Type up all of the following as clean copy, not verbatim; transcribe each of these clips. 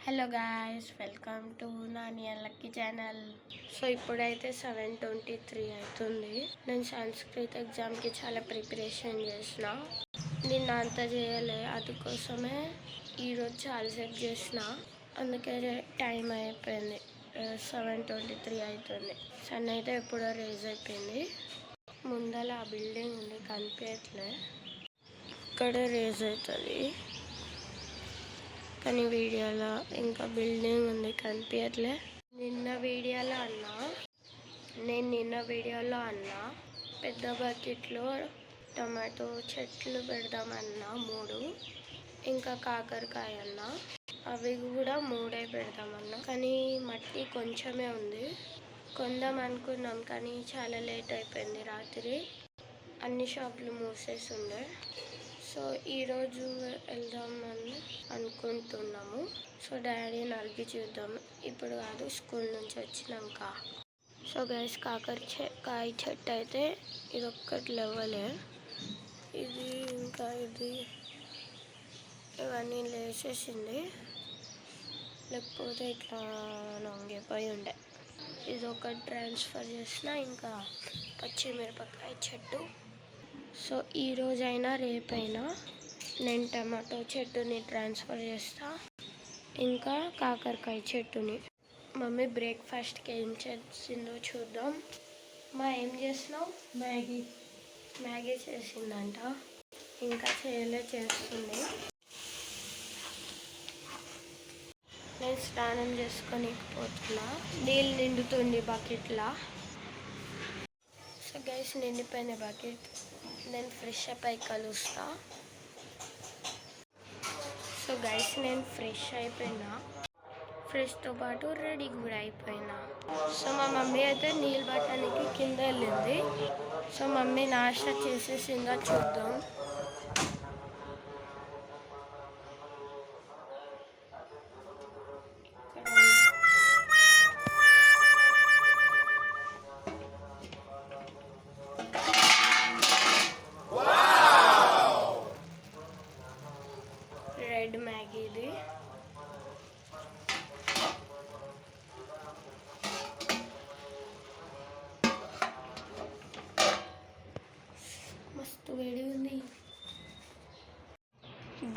Hello guys, welcome to Nani and lucky channel. So ఇప్పుడైతే 7:23 అవుతుంది. నేను సంస్కృత్ ఎగ్జామ్కి చాలా ప్రిపరేషన్ చేసిన. నిన్న అంత చేయలే, అందుకోసమే ఈరోజు చాలాసేపు చేసిన. అందుకే టైం అయిపోయింది, 7:23 అవుతుంది. సన్ అయితే ఎప్పుడో రేజ్ అయిపోయింది. ముందర ఆ బిల్డింగ్ ఉంది, కనిపించట్లే. ఇక్కడ రేజ్ అవుతుంది కానీ వీడియోలో ఇంకా బిల్డింగ్ ఉంది, కనిపించట్లే. నిన్న వీడియోలో అన్నా పెద్ద బకెట్లో టమాటో చెట్లు పెడదామన్నా 3, ఇంకా కాకరకాయ అన్నా అవి కూడా 3 పెడదామన్నా. కానీ మట్టి కొంచెమే ఉంది. కొందాం అనుకున్నాం కానీ చాలా లేట్ అయిపోయింది. రాత్రి అన్ని షాపులు మూసేసి ఉండే. సో ఈరోజు వెళ్దామని అనుకుంటున్నాము. సో డాడీని అడిగి చూద్దాం, ఇప్పుడు కాదు, స్కూల్ నుంచి వచ్చినాక. సో గైస్, కాకరకాయ చెట్టు అయితే ఇది ఒక్కటి లేవలే, ఇది ఇంకా ఇది ఇవన్నీ లేచేసింది, లేకపోతే ఇట్లా నొంగిపోయి ఉండే. ఇది ఒకటి ట్రాన్స్ఫర్ చేసిన, ఇంకా పచ్చిమిరపకాయ చెట్టు. సో ఈరోజైనా రేపైనా నేను టమాటో చెట్టుని ట్రాన్స్ఫర్ చేస్తా, ఇంకా కాకరకాయ చెట్టుని. మమ్మీ బ్రేక్ఫాస్ట్కి ఏం చేసిందో చూద్దాం. ఏం చేసినావు? మ్యాగీ చేసిందంట, ఇంకా చేస్తుంది. నేను స్నానం చేసుకొని పోతున్నా, నీళ్ళు నిండుతుంది బకెట్లా. సో గైస్, నిండిపోయిన బకెట్, నేను ఫ్రెష్ అప్ అయి కలుస్తా. సో గైస్, నేను ఫ్రెష్ అయిపోయినా, ఫ్రెష్తో పాటు రెడీ కూడా అయిపోయినా. సో మా మమ్మీ అయితే నీళ్ళు పట్టడానికి కింద వెళ్ళింది. సో మమ్మీ నాష్టా చేసేసిందా చూద్దాం. రెడ్ మ్యాగీ ఇది. మస్తు వేడి ఉంది.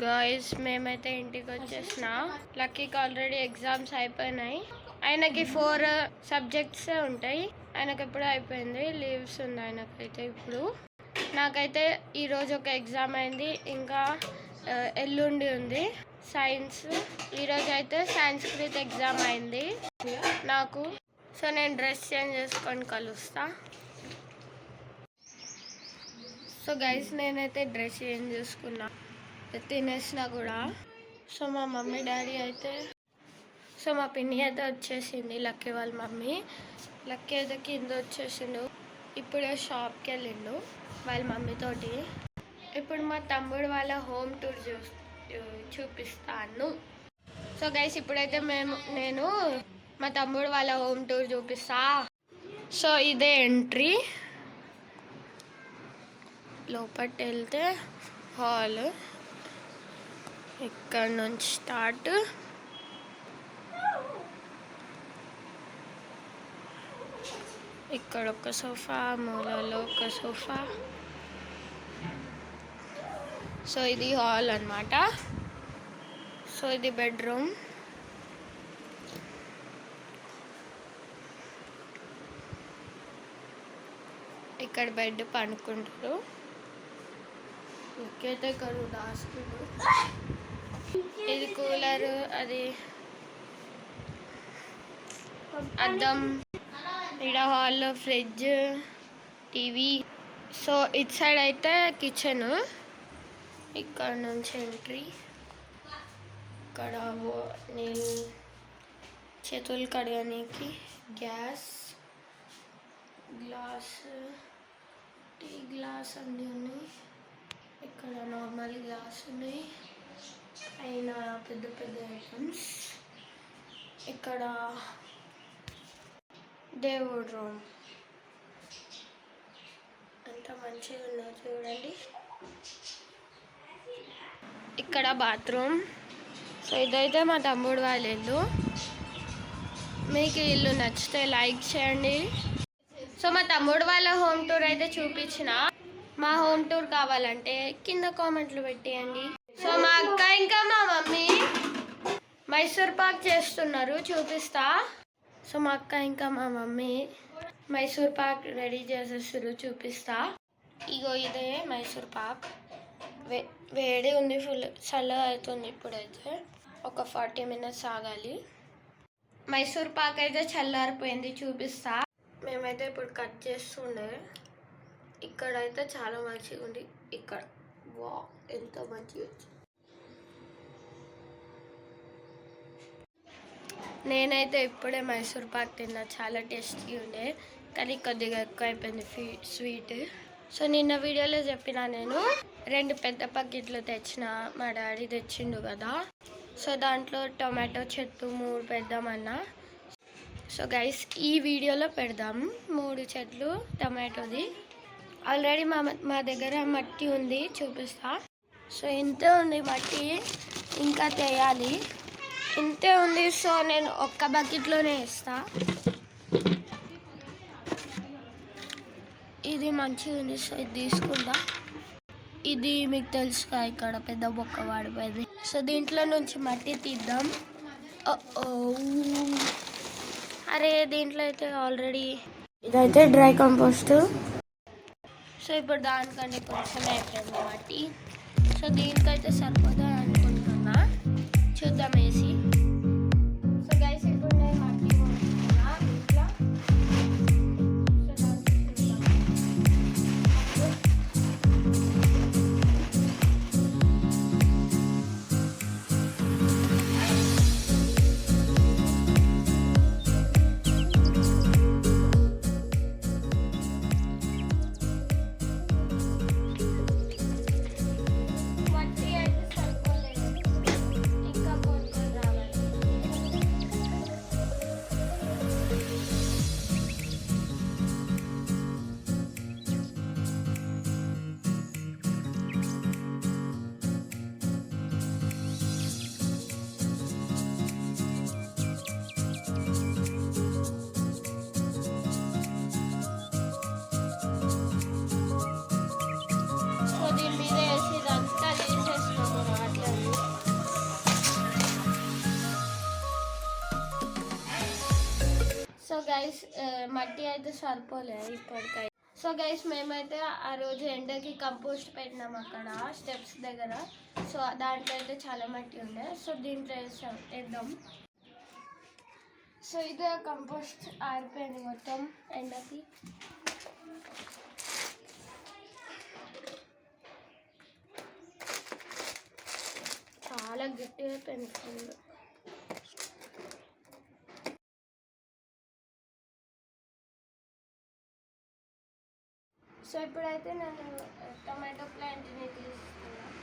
గాయ్స్, మేమైతే ఇంటికి వచ్చేసిన. లక్కీకి ఆల్రెడీ ఎగ్జామ్స్ అయిపోయినాయి. ఆయనకి 4 సబ్జెక్ట్స్ ఉంటాయి. ఆయనకి ఎప్పుడు అయిపోయింది, లీవ్స్ ఉంది ఆయనకైతే ఇప్పుడు. నాకైతే ఈరోజు ఒక ఎగ్జామ్ అయింది, ఇంకా ఎల్లుండి ఉంది సైన్స్. ఈరోజు అయితే సంస్కృత్ ఎగ్జామ్ అయింది నాకు. సో నేను డ్రెస్ చేంజ్ చేసుకొని కలుస్తా. సో గైస్, నేనైతే డ్రెస్ చేంజ్ చేసుకున్నా, తినేసిన కూడా. సో మా మమ్మీ డాడీ అయితే, సో మా పిన్ని అయితే వచ్చేసింది, లక్కీ వాళ్ళ మమ్మీ. లక్కీ అయితే కింద వచ్చేసిండు, ఇప్పుడే షాప్కి వెళ్ళిండు వాళ్ళ మమ్మీతోటి. ఇప్పుడు మా తమ్ముడు వాళ్ళ హోమ్ టూర్ చూపిస్తాను. సో గైస్, ఇప్పుడైతే నేను మా తమ్ముడు వాళ్ళ హోమ్ టూర్ చూపిస్తా. సో ఇదే ఎంట్రీ. లోపలికి వెళ్తే హాల్, ఇక్కడ నుంచి స్టార్ట్. ఇక్కడ ఒక సోఫా, మూలలో ఒక సోఫా. సో ఇది హాల్ అన్నమాట. సో ఇది బెడ్రూమ్. ఇక్కడ బెడ్ పడుకుంటారు. ఇంకైతే ఇక్కడ దాచుకుంటారు. ఇది కూలర్, అది అద్దం. ఇక్కడ హాల్లో ఫ్రిడ్జ్, టీవీ. సో ఇటు సైడ్ అయితే కిచెన్. ఇక్కడ నుంచి ఎంట్రీ. ఇక్కడ నీళ్ళు, చేతులు కడగడానికి గ్యాస్, గ్లాస్, టీ గ్లాస్ అన్నీ ఉన్నాయి. ఇక్కడ నార్మల్ గ్లాస్ ఉన్నాయి. పైన పెద్ద పెద్ద ఐటమ్స్. ఇక్కడ దేవుడు రూమ్, ఎంత మంచిగా ఉందో చూడండి. ఇక్కడ బాత్రూమ్. సో ఇదైతే మా తమ్ముడు వాళ్ళ ఇల్లు. మీకు ఇల్లు నచ్చితే లైక్ చేయండి. సో మా తమ్ముడు వాళ్ళ హోమ్ టూర్ అయితే చూపించిన. మా హోమ్ టూర్ కావాలంటే కింద కామెంట్లు పెట్టేయండి. సో మా అక్క ఇంకా మా మమ్మీ మైసూర్ పాక్ చేస్తున్నారు, చూపిస్తా. సో మా అక్క ఇంకా మా మమ్మీ మైసూర్ పాక్ రెడీ చేసేస్తారు, చూపిస్తా. ఇగో ఇదే మైసూర్ పాక్. వేడి ఉంది, ఫుల్ చల్లగా అవుతుంది. ఇప్పుడైతే ఒక 40 minutes ఆగాలి. మైసూర్ పాక్ అయితే చల్లారిపోయింది, చూపిస్తా. మేమైతే ఇప్పుడు కట్ చేస్తుండే. ఇక్కడైతే చాలా మంచిగా ఉంది. ఇక్కడ వా ఎంత మంచిగా. నేనైతే ఇప్పుడే మైసూర్ పాక్ తిన్నా, చాలా టేస్టీ ఉండే. కానీ కొద్దిగా ఎక్కువ అయిపోయింది స్వీట్. సో నిన్న వీడియోలో చెప్పిన నేను 2 పెద్ద ప్యాకెట్లు తెచ్చిన, మా డాడీ తెచ్చిండు కదా. సో దాంట్లో టొమాటో చెట్టు 3 పెడదామన్నా. సో గైస్ ఈ వీడియోలో పెడదాం 3 చెట్లు టొమాటోది. ఆల్రెడీ మా దగ్గర మట్టి ఉంది, చూపిస్తా. సో ఇంతే ఉంది మట్టి, ఇంకా తేయాలి. ఇంతే ఉంది. సో నేను ఒక్క బకెట్లోనే వేస్తా. ఇది మంచిగా ఉంది, సో ఇది తీసుకుంటా. ఇది మీకు తెలుసుగా, ఇక్కడ పెద్ద బొక్క వాడిపోయింది. సో దీంట్లో నుంచి మట్టి తీద్దాం. అరే దీంట్లో అయితే ఆల్రెడీ ఇదైతే డ్రై కంపోస్ట్. సో ఇప్పుడు దానికంటే కొంచెం అయిపోయింది మట్టి. సో దీనికైతే సరిపోదా అనుకుంటున్నా, చూద్దాం వేసి. సో గైస్ ఇప్పుడు నేను మట్టి కొనుక్కున్నా ఇంట్లో. సో గైస్ మట్టి అయితే సరిపోలే ఇప్పటికైతే. సో గైస్ మేమైతే ఆ రోజు ఎండకి కంపోస్ట్ పెట్టినాం అక్కడ స్టెప్స్ దగ్గర. సో దాంట్లో అయితే చాలా మట్టి ఉండే. సో దీంట్లో వేద్దాం. సో ఇదే కంపోస్ట్ ఆరిపోయింది మొత్తం ఎండకి. చాలా గట్టిగా అయిపోయింది ఫుల్. సో ఇప్పుడైతే నేను టొమాటో ప్లాంట్ని తీసుకున్నాను.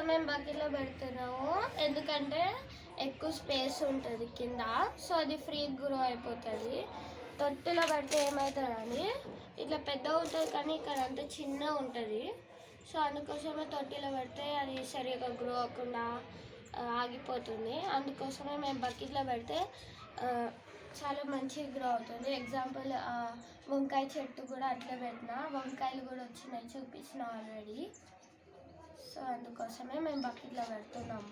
మేము బకెట్లో పెడుతున్నాము ఎందుకంటే ఎక్కువ స్పేస్ ఉంటుంది కింద. సో అది ఫ్రీ గ్రో అయిపోతుంది. తొట్టిలో పెడితే ఏమవుతుందని ఇట్లా పెద్ద ఉంటుంది కానీ ఇక్కడ అంతా చిన్న ఉంటుంది. సో అందుకోసమే తొట్టిలో పెడితే అది సరిగ్గా గ్రో అవ్వకుండా ఆగిపోతుంది. అందుకోసమే మేము బకెట్లో పెడితే చాలా మంచిగా గ్రో అవుతుంది. ఎగ్జాంపుల్ వంకాయ చెట్టు కూడా అట్లా పెట్టినా, వంకాయలు కూడా వచ్చినాయి, చూపించిన ఆల్రెడీ. సో అందుకోసమే మేము బకెట్లో పెడుతున్నాము.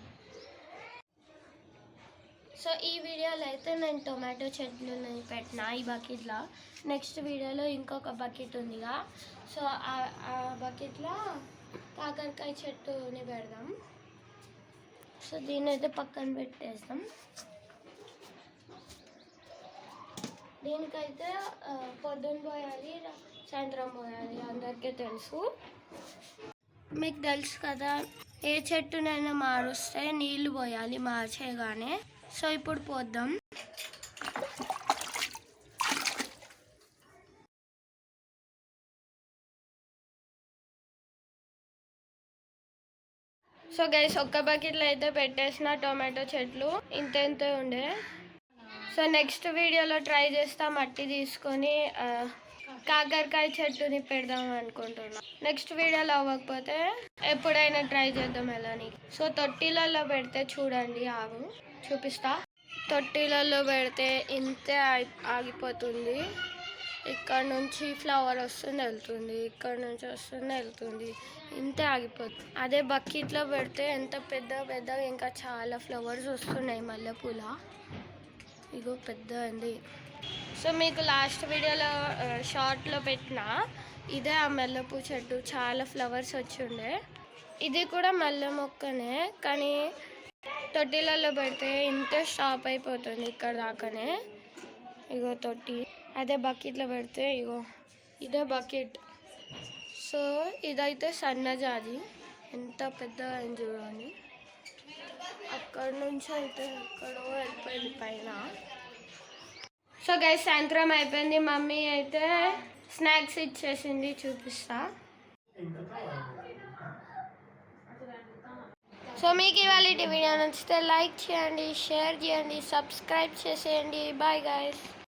సో ఈ వీడియోలో అయితే నేను టొమాటో చెట్లు పెట్టిన ఈ బకెట్లో. నెక్స్ట్ వీడియోలో ఇంకొక బకెట్ ఉందిగా, సో ఆ బకెట్లో కాకరకాయ చెట్టుని పెడదాం. సో దీన్ని అయితే పక్కన పెట్టేస్తాం. దీనికైతే పొద్దున్న పోయాలి, సాయంత్రం పోయాలి, అందరికీ తెలుసు. మీకు తెలుసు కదా, ఏ చెట్టునైనా మారుస్తే నీళ్లు పోయాలి మార్చేగానే. సో ఇప్పుడు పోద్దాం. సో గైస్, ఒక్క బకెట్లో అయితే పెట్టేసిన టొమాటో చెట్లు ఇంత ఉండే. సో నెక్స్ట్ వీడియోలో ట్రై చేస్తా మట్టి తీసుకొని కాకరకాయ చెట్టుని పెడదాం అనుకుంటున్నా. నెక్స్ట్ వీడియోలో అవ్వకపోతే ఎప్పుడైనా ట్రై చేద్దాం ఎలాని. సో తొట్టిలలో పెడితే చూడండి, చూపిస్తా. తొట్టిలలో పెడితే ఇంతే ఆగిపోతుంది. ఇక్కడ నుంచి ఫ్లవర్ వస్తుంది వెళ్తుంది, ఇక్కడ నుంచి వస్తుంది వెళ్తుంది, ఇంతే ఆగిపోతుంది. అదే బకెట్లో పెడితే ఎంత పెద్దగా ఇంకా చాలా ఫ్లవర్స్ వస్తున్నాయి మల్లెపూల. ఇగో పెద్ద ఉంది. సో మీకు లాస్ట్ వీడియోలో షార్ట్లో పెట్టిన ఇదే ఆ మల్లెపూ చెట్టు, చాలా ఫ్లవర్స్ వచ్చి ఉండే. ఇది కూడా మల్లె మొక్కనే, కానీ తొట్టిలలో పెడితే ఇంతే స్టాప్ అయిపోతుంది ఇక్కడ దాకానే. ఇగో తొట్టి. అదే బకెట్లో పెడితే ఇగో ఇదే బకెట్. సో ఇదైతే సన్నజాజి, ఎంత పెద్దగా అయింది చూడండి. అక్కడ నుంచి అయితే ఎక్కడో వెళ్ళిపోయింది పైన. సో గైస్, సాయంత్రం అయిపోయింది. మమ్మీ అయితే స్నాక్స్ ఇచ్చేసింది, చూపిస్తా. సో మీకు ఇవాళ వీడియో నచ్చితే లైక్ చేయండి, షేర్ చేయండి, సబ్స్క్రైబ్ చేసేయండి. Bye guys.